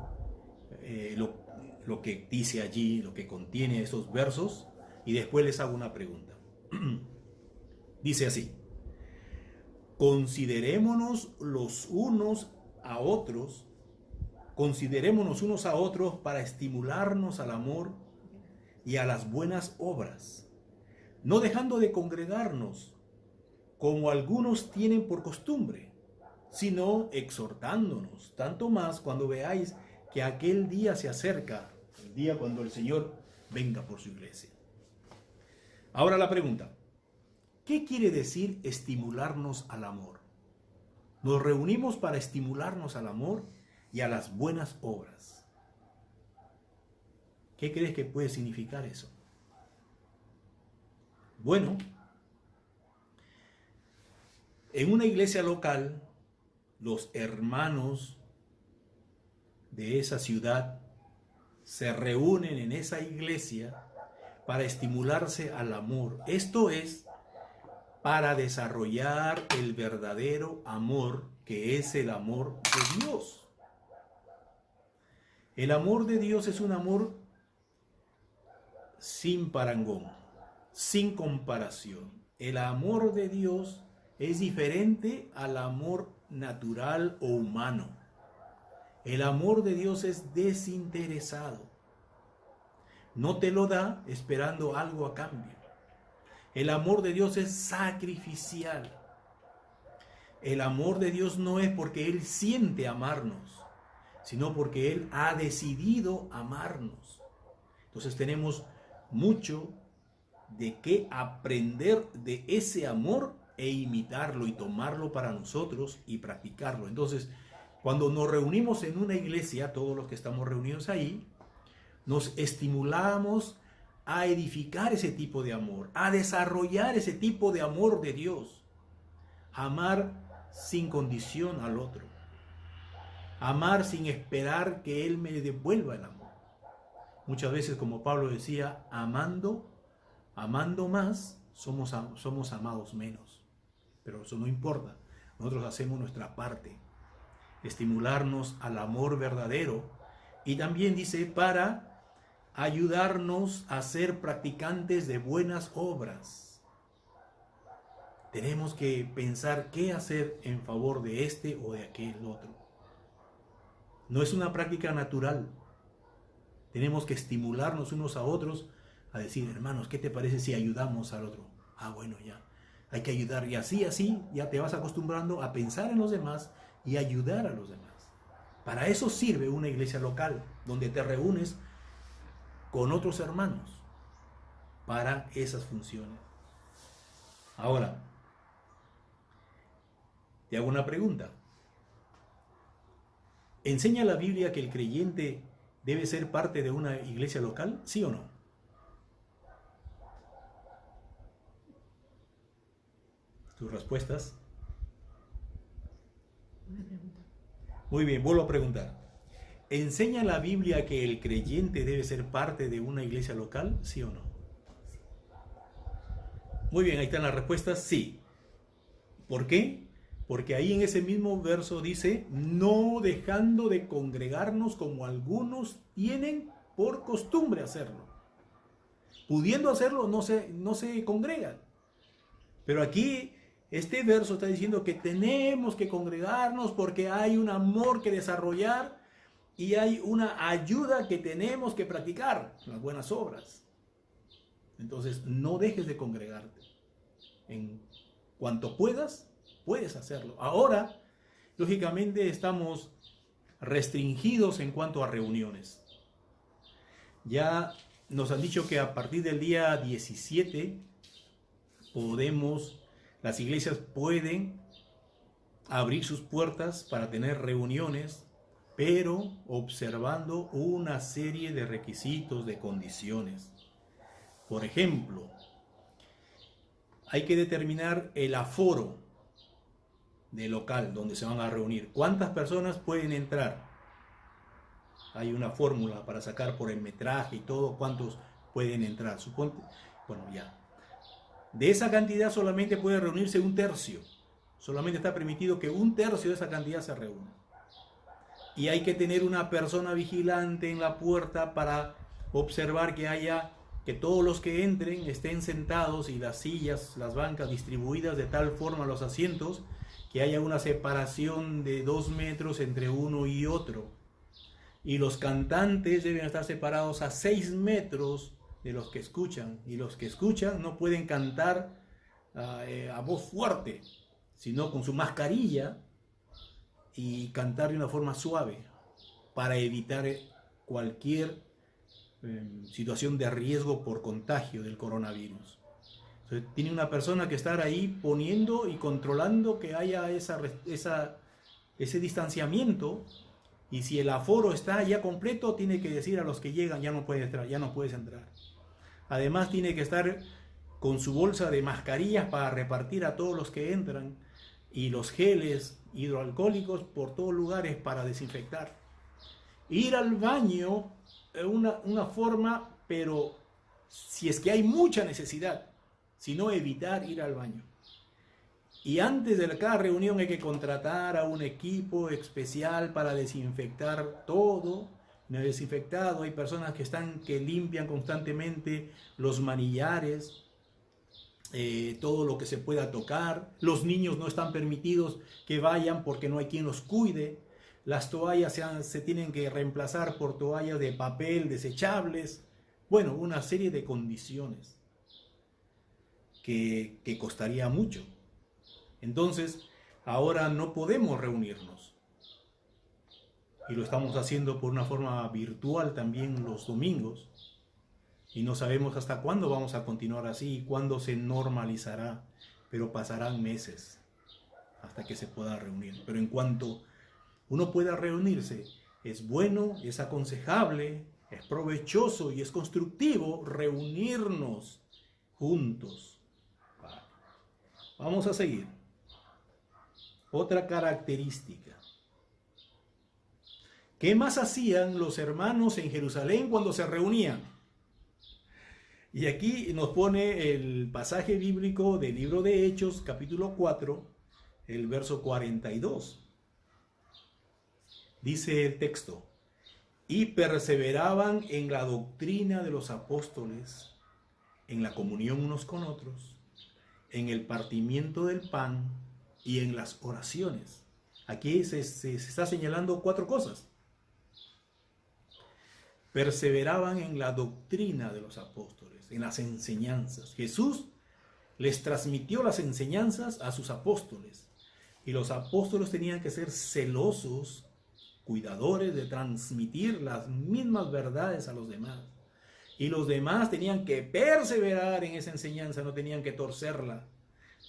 lo que dice allí, lo que contiene esos versos, y después les hago una pregunta. Dice así: considerémonos unos a otros para estimularnos al amor y a las buenas obras, no dejando de congregarnos, como algunos tienen por costumbre, sino exhortándonos, tanto más cuando veáis que aquel día se acerca, el día cuando el Señor venga por su iglesia. Ahora la pregunta: ¿qué quiere decir estimularnos al amor? Nos reunimos para estimularnos al amor y a las buenas obras. ¿Qué crees que puede significar eso? Bueno, en una iglesia local, los hermanos de esa ciudad se reúnen en esa iglesia para estimularse al amor. Esto es, para desarrollar el verdadero amor, que es el amor de Dios. El amor de Dios es un amor sin parangón, sin comparación. El amor de Dios es diferente al amor natural o humano. El amor de Dios es desinteresado. No te lo da esperando algo a cambio. El amor de Dios es sacrificial. El amor de Dios no es porque Él siente amarnos, sino porque Él ha decidido amarnos. Entonces tenemos mucho de qué aprender de ese amor e imitarlo y tomarlo para nosotros y practicarlo. Entonces, cuando nos reunimos en una iglesia, todos los que estamos reunidos ahí, nos estimulamos a edificar ese tipo de amor, a desarrollar ese tipo de amor de Dios. Amar sin condición al otro. Amar sin esperar que Él me devuelva el amor. Muchas veces, como Pablo decía, amando más, somos amados menos. Pero eso no importa. Nosotros hacemos nuestra parte. Estimularnos al amor verdadero. Y también dice, para ayudarnos a ser practicantes de buenas obras. Tenemos que pensar qué hacer en favor de este o de aquel otro. No es una práctica natural. Tenemos que estimularnos unos a otros a decir, hermanos, ¿qué te parece si ayudamos al otro? Bueno, ya. Hay que ayudar. Y así, ya te vas acostumbrando a pensar en los demás y ayudar a los demás. Para eso sirve una iglesia local, donde te reúnes con otros hermanos para esas funciones. Ahora, te hago una pregunta. ¿Enseña la Biblia que el creyente debe ser parte de una iglesia local? ¿Sí o no? ¿Tus respuestas? Muy bien, vuelvo a preguntar. ¿Enseña la Biblia que el creyente debe ser parte de una iglesia local? ¿Sí o no? Muy bien, ahí están las respuestas. Sí. ¿Por qué? Porque ahí en ese mismo verso dice, no dejando de congregarnos como algunos tienen por costumbre hacerlo. Pudiendo hacerlo, no se congregan. Pero aquí este verso está diciendo que tenemos que congregarnos porque hay un amor que desarrollar y hay una ayuda que tenemos que practicar, las buenas obras. Entonces, no dejes de congregarte. En cuanto puedas hacerlo. Ahora, lógicamente, estamos restringidos en cuanto a reuniones. Ya nos han dicho que a partir del día 17 las iglesias pueden abrir sus puertas para tener reuniones, pero observando una serie de requisitos, de condiciones. Por ejemplo, hay que determinar el aforo del local donde se van a reunir. ¿Cuántas personas pueden entrar? Hay una fórmula para sacar por el metraje y todo cuántos pueden entrar. Suponte, bueno, ya. De esa cantidad solamente puede reunirse un tercio. Solamente está permitido que un tercio de esa cantidad se reúna. y hay que tener una persona vigilante en la puerta para observar que todos los que entren estén sentados y las sillas, las bancas distribuidas de tal forma, los asientos, que haya una separación de 2 metros entre uno y otro. Y los cantantes deben estar separados a 6 metros de los que escuchan. Y los que escuchan no pueden cantar a voz fuerte, sino con su mascarilla y cantar de una forma suave para evitar cualquier situación de riesgo por contagio del coronavirus. Entonces, tiene una persona que estar ahí poniendo y controlando que haya ese distanciamiento, y si el aforo está ya completo, tiene que decir a los que llegan: ya no puedes entrar, ya no puedes entrar. Además, tiene que estar con su bolsa de mascarillas para repartir a todos los que entran, y los geles hidroalcohólicos por todos lugares para desinfectar. Ir al baño es una forma, pero si es que hay mucha necesidad, sino evitar ir al baño. Y antes de cada reunión hay que contratar a un equipo especial para desinfectar todo. No es desinfectado, hay personas que limpian constantemente los manillares, todo lo que se pueda tocar. Los niños no están permitidos que vayan porque no hay quien los cuide. Las toallas se tienen que reemplazar por toallas de papel desechables. Bueno, una serie de condiciones que costaría mucho. Entonces, ahora no podemos reunirnos. Y lo estamos haciendo por una forma virtual también los domingos. Y no sabemos hasta cuándo vamos a continuar así, cuándo se normalizará. Pero pasarán meses hasta que se pueda reunir. Pero en cuanto uno pueda reunirse, es bueno, es aconsejable, es provechoso y es constructivo reunirnos juntos. Vale. Vamos a seguir. Otra característica. ¿Qué más hacían los hermanos en Jerusalén cuando se reunían? Y aquí nos pone el pasaje bíblico del libro de Hechos, capítulo 4, el verso 42. Dice el texto: y perseveraban en la doctrina de los apóstoles, en la comunión unos con otros, en el partimiento del pan y en las oraciones. Aquí se está señalando 4 cosas. Perseveraban en la doctrina de los apóstoles, en las enseñanzas. Jesús les transmitió las enseñanzas a sus apóstoles, y los apóstoles tenían que ser celosos, cuidadores de transmitir las mismas verdades a los demás. Y los demás tenían que perseverar en esa enseñanza, no tenían que torcerla,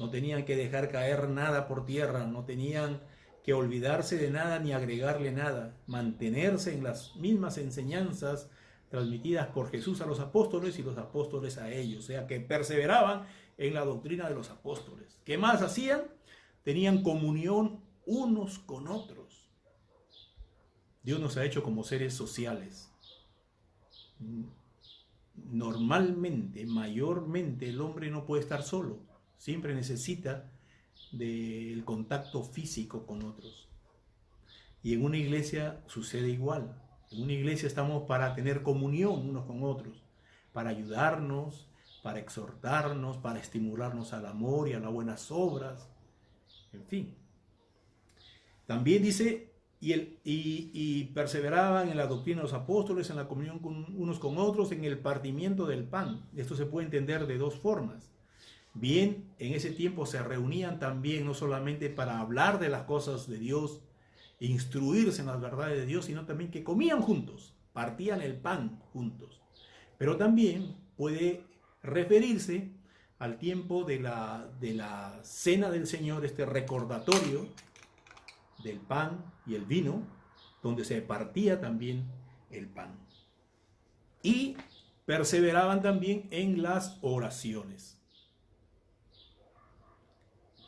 no tenían que dejar caer nada por tierra, no tenían que olvidarse de nada ni agregarle nada, mantenerse en las mismas enseñanzas transmitidas por Jesús a los apóstoles y los apóstoles a ellos. O sea, que perseveraban en la doctrina de los apóstoles. ¿Qué más hacían? Tenían comunión unos con otros. Dios nos ha hecho como seres sociales. Normalmente, mayormente, el hombre no puede estar solo. Siempre necesita del contacto físico con otros. Y en una iglesia sucede igual. En una iglesia estamos para tener comunión unos con otros, para ayudarnos, para exhortarnos, para estimularnos al amor y a las buenas obras. En fin. También dice: y perseveraban en la doctrina de los apóstoles, en la comunión unos con otros, en el partimiento del pan. Esto se puede entender de 2 formas. Bien, en ese tiempo se reunían también no solamente para hablar de las cosas de Dios, instruirse en las verdades de Dios, sino también que comían juntos, partían el pan juntos. Pero también puede referirse al tiempo de la cena del Señor, este recordatorio del pan y el vino, donde se partía también el pan. Y perseveraban también en las oraciones.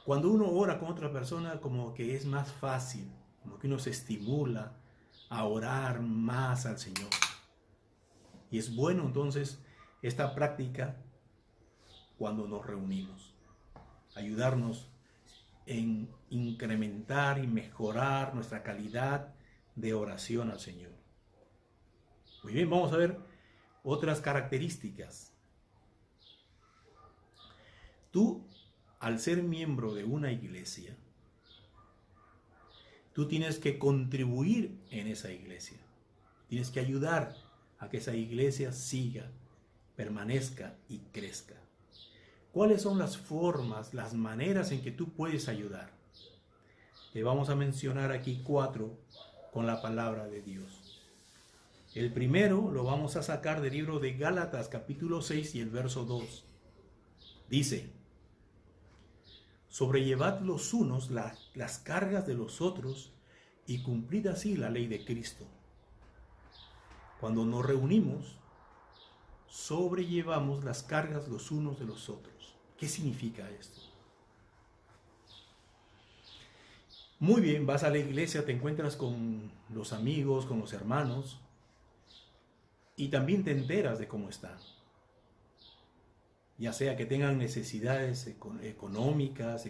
Cuando uno ora con otra persona, como que es más fácil, como que uno se estimula a orar más al Señor. Y es bueno entonces esta práctica cuando nos reunimos, ayudarnos en incrementar y mejorar nuestra calidad de oración al Señor. Muy bien, vamos a ver otras características. Tú, al ser miembro de una iglesia, tú tienes que contribuir en esa iglesia. Tienes que ayudar a que esa iglesia siga, permanezca y crezca. ¿Cuáles son las formas, las maneras en que tú puedes ayudar? Te vamos a mencionar aquí 4 con la palabra de Dios. El primero lo vamos a sacar del libro de Gálatas, capítulo 6 y el verso 2. Dice: sobrellevad los unos las cargas de los otros y cumplid así la ley de Cristo. Cuando nos reunimos, sobrellevamos las cargas los unos de los otros. ¿Qué significa esto? Muy bien, vas a la iglesia, te encuentras con los amigos, con los hermanos, y también te enteras de cómo están. Ya sea que tengan necesidades económicas,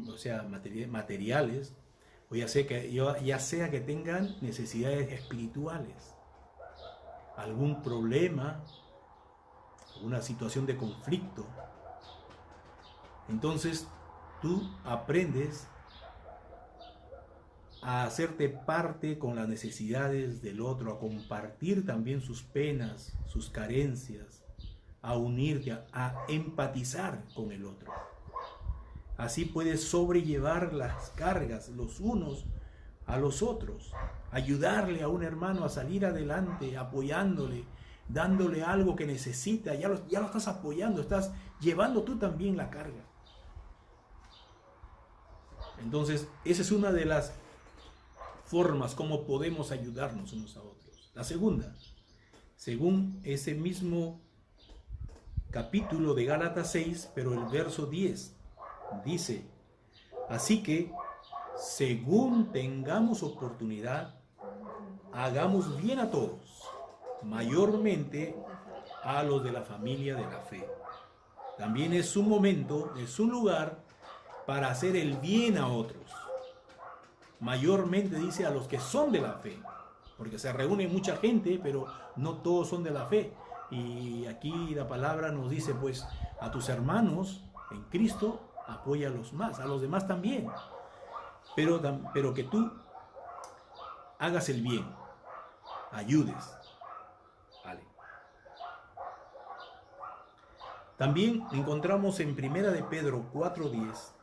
o sea, materiales, o ya sea que tengan necesidades espirituales, algún problema, una situación de conflicto. Entonces tú aprendes a hacerte parte con las necesidades del otro, a compartir también sus penas, sus carencias, a unirte, a empatizar con el otro. Así puedes sobrellevar las cargas los unos a los otros, ayudarle a un hermano a salir adelante, apoyándole, dándole algo que necesita. Ya lo estás apoyando, estás llevando tú también la carga. Entonces, esa es una de las formas como podemos ayudarnos unos a otros. La segunda, según ese mismo capítulo de Gálatas 6, pero el verso 10, dice: así que, según tengamos oportunidad, hagamos bien a todos, mayormente a los de la familia de la fe. También es un momento, es un lugar para hacer el bien a otros. Mayormente dice a los que son de la fe, porque se reúne mucha gente, pero no todos son de la fe. Y aquí la palabra nos dice, pues, a tus hermanos en Cristo, apóyalos más, a los demás también. Pero que tú hagas el bien, ayudes. Vale. También encontramos en 1 de Pedro 4:10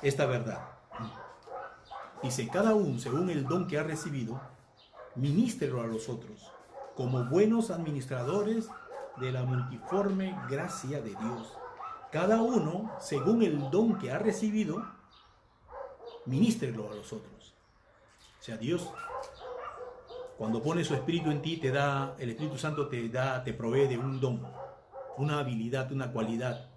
esta verdad. Dice: cada uno, según el don que ha recibido, ministrelo a los otros, como buenos administradores de la multiforme gracia de Dios. Cada uno, según el don que ha recibido, ministrelo a los otros. O sea, Dios, cuando pone su Espíritu en ti, el Espíritu Santo te provee de un don, una habilidad, una cualidad,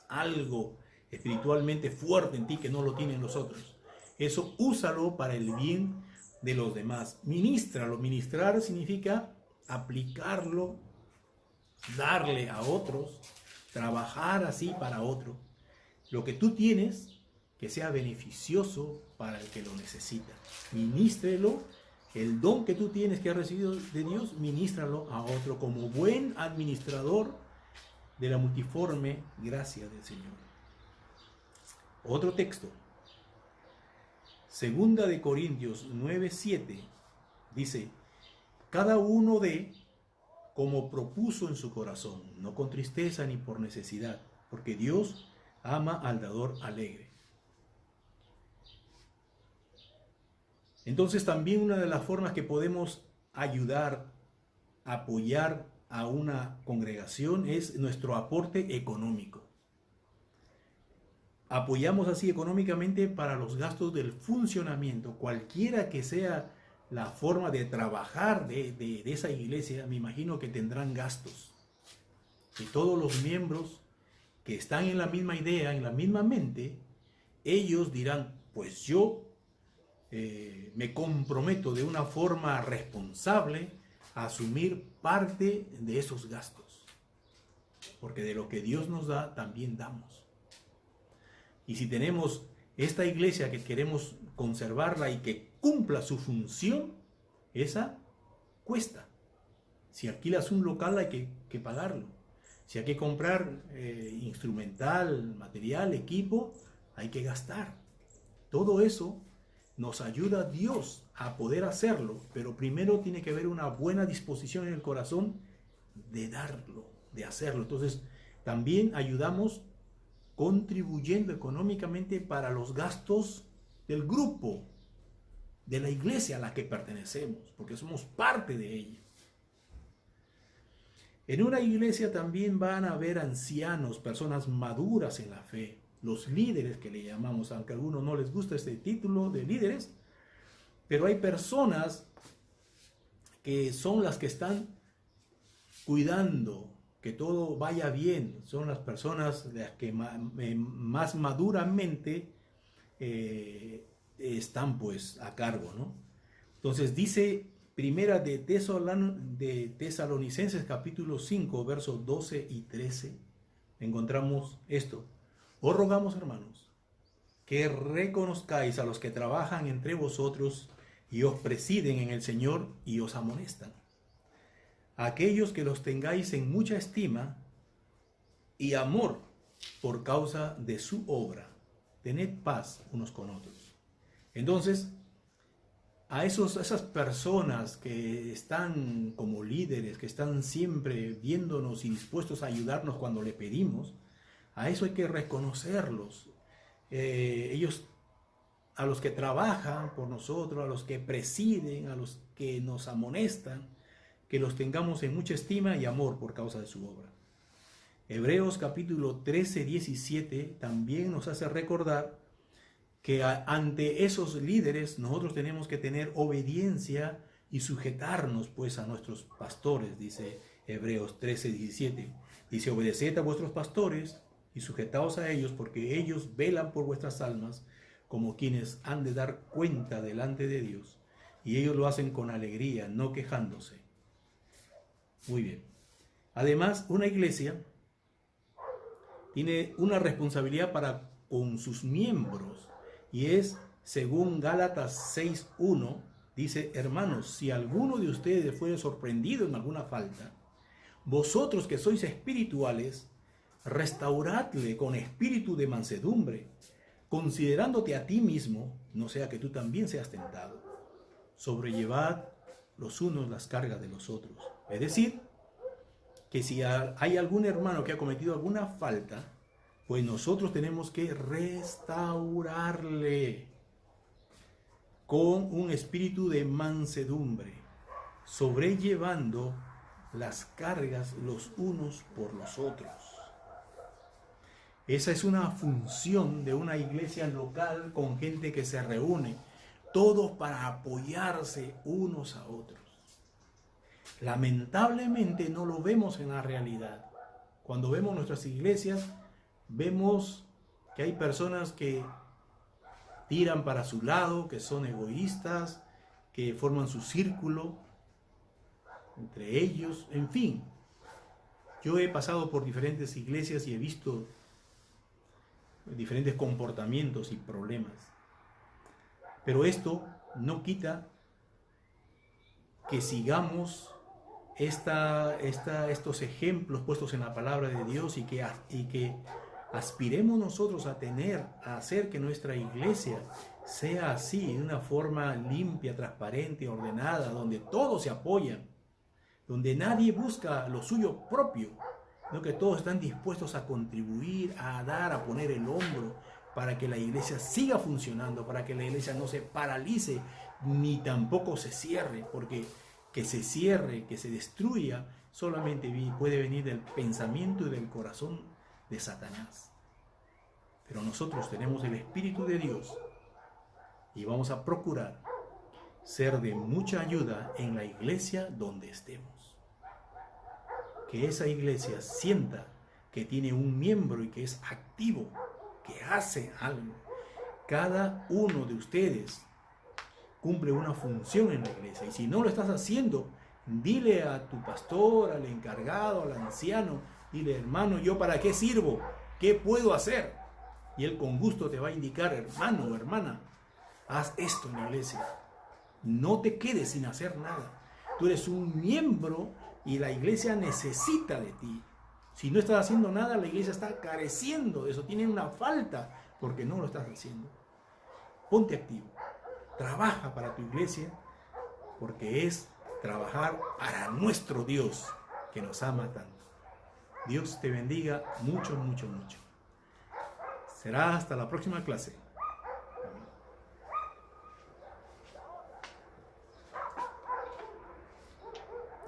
algo espiritualmente fuerte en ti que no lo tienen los otros. Eso úsalo para el bien de los demás. Ministralo. Ministrar significa aplicarlo, darle a otros, trabajar así para otro. Lo que tú tienes, que sea beneficioso para el que lo necesita. Ministrelo. El don que tú tienes, que has recibido de Dios, ministralo a otro como buen administrador de la multiforme gracia del Señor. Otro texto. Segunda de Corintios 9:7 dice: cada uno dé como propuso en su corazón, no con tristeza ni por necesidad, porque Dios ama al dador alegre. Entonces también una de las formas que podemos ayudar, apoyar a una congregación es nuestro aporte económico. Apoyamos así económicamente para los gastos del funcionamiento, cualquiera que sea la forma de trabajar de esa iglesia. Me imagino que tendrán gastos. Y todos los miembros que están en la misma idea, en la misma mente, ellos dirán: pues yo me comprometo de una forma responsable a asumir parte de esos gastos. Porque de lo que Dios nos da, también damos. Y si tenemos esta iglesia que queremos conservarla y que cumpla su función, esa cuesta. Si alquilas un local hay que pagarlo. Si hay que comprar instrumental, material, equipo, hay que gastar. Todo eso nos ayuda a Dios a poder hacerlo, pero primero tiene que haber una buena disposición en el corazón de darlo, de hacerlo. Entonces, también ayudamos contribuyendo económicamente para los gastos del grupo, de la iglesia a la que pertenecemos, porque somos parte de ella. En una iglesia también van a haber ancianos, personas maduras en la fe, los líderes que le llamamos, aunque a algunos no les gusta este título de líderes, pero hay personas que son las que están cuidando que todo vaya bien, son las personas las que más maduramente están pues a cargo, ¿no? Entonces dice Primera de Tesalonicenses capítulo 5, versos 12 y 13, encontramos esto. Os rogamos, hermanos, que reconozcáis a los que trabajan entre vosotros y os presiden en el Señor y os amonestan. A aquellos que los tengáis en mucha estima y amor por causa de su obra. Tened paz unos con otros. Entonces, a esas personas que están como líderes, que están siempre viéndonos y dispuestos a ayudarnos cuando le pedimos, a eso hay que reconocerlos. Ellos, a los que trabajan por nosotros, a los que presiden, a los que nos amonestan, que los tengamos en mucha estima y amor por causa de su obra. Hebreos capítulo 13, 17 también nos hace recordar que ante esos líderes nosotros tenemos que tener obediencia y sujetarnos pues a nuestros pastores, dice Hebreos 13, 17. Dice, obedeced a vuestros pastores y sujetaos a ellos, porque ellos velan por vuestras almas como quienes han de dar cuenta delante de Dios, y ellos lo hacen con alegría, no quejándose. Muy bien. Además, una iglesia tiene una responsabilidad para con sus miembros, y es, según Gálatas 6:1, dice, hermanos, si alguno de ustedes fuere sorprendido en alguna falta, vosotros que sois espirituales, restauradle con espíritu de mansedumbre, considerándote a ti mismo, no sea que tú también seas tentado. Sobrellevad los unos las cargas de los otros. Es decir, que si hay algún hermano que ha cometido alguna falta, pues nosotros tenemos que restaurarle con un espíritu de mansedumbre, sobrellevando las cargas los unos por los otros. Esa es una función de una iglesia local con gente que se reúne, todos para apoyarse unos a otros. Lamentablemente no lo vemos en la realidad. Cuando vemos nuestras iglesias, vemos que hay personas que tiran para su lado, que son egoístas, que forman su círculo entre ellos, en fin. Yo he pasado por diferentes iglesias y he visto diferentes comportamientos y problemas. Pero esto no quita que sigamos estos ejemplos puestos en la palabra de Dios y que aspiremos nosotros a hacer que nuestra iglesia sea así, de una forma limpia, transparente, ordenada, donde todos se apoyan, donde nadie busca lo suyo propio, sino que todos están dispuestos a contribuir, a dar, a poner el hombro para que la iglesia siga funcionando, para que la iglesia no se paralice ni tampoco se cierre, porque que se cierre, que se destruya, solamente puede venir del pensamiento y del corazón de Satanás. Pero nosotros tenemos el Espíritu de Dios y vamos a procurar ser de mucha ayuda en la iglesia donde estemos. Que esa iglesia sienta que tiene un miembro y que es activo, que hace algo. Cada uno de ustedes cumple una función en la iglesia, y si no lo estás haciendo, dile a tu pastor, al encargado, al anciano, dile, hermano, ¿yo para qué sirvo? ¿Qué puedo hacer? Y Él con gusto te va a indicar, hermano o hermana, haz esto en la iglesia. No te quedes sin hacer nada. Tú eres un miembro y la iglesia necesita de ti. Si no estás haciendo nada, la iglesia está careciendo de eso. Tiene una falta porque no lo estás haciendo. Ponte activo. Trabaja para tu iglesia porque es trabajar para nuestro Dios que nos ama tanto. Dios te bendiga mucho, mucho, mucho. Será hasta la próxima clase.